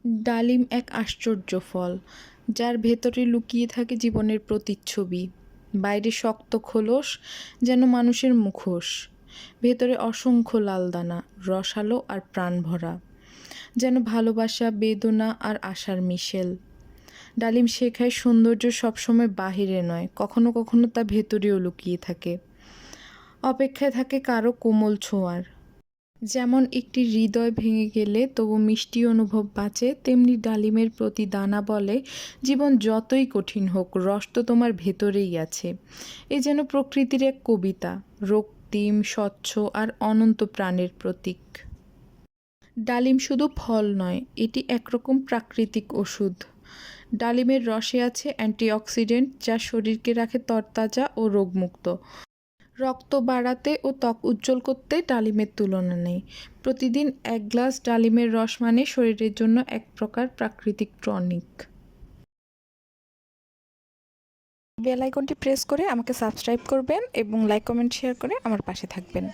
ডালিম এক আশ্চর্য ফল, যার ভেতরে লুকিয়ে থাকে জীবনের প্রতিচ্ছবি। বাইরে শক্ত খোলস, যেন মানুষের মুখোশ। ভেতরে অসংখ্য লাল দানা, রসালো আর প্রাণভরা, যেন ভালোবাসা, বেদনা আর আশার মিশেল। ডালিম শেখায় সৌন্দর্য সবসময় বাহিরে নয়, কখনো কখনো তা ভেতরেও লুকিয়ে থাকে। অপেক্ষায় থাকে কারো কোমল ছোঁয়ার। যেমন একটি হৃদয় ভেঙে গেলে তবু মিষ্টি অনুভব বাঁচে, তেমনি ডালিমের প্রতি দানা বলে, জীবন যতই কঠিন হোক, রস তো তোমার ভেতরেই আছে। এ যেন প্রকৃতির এক কবিতা, রক্তিম, স্বচ্ছ আর অনন্ত প্রাণের প্রতীক। ডালিম শুধু ফল নয়, এটি একরকম প্রাকৃতিক ওষুধ। ডালিমের রসে আছে অ্যান্টিঅক্সিডেন্ট, যা শরীরকে রাখে তরতাজা ও রোগমুক্ত। রক্ত বাড়াতে ও ত্বক উজ্জ্বল করতে ডালিমের তুলনা নেই। প্রতিদিন এক গ্লাস ডালিমের রস মানে শরীরের জন্য এক প্রকার প্রাকৃতিক টনিক। বেল আইকনটি প্রেস করে আমাকে সাবস্ক্রাইব করবেন এবং লাইক কমেন্ট শেয়ার করে আমার পাশে থাকবেন।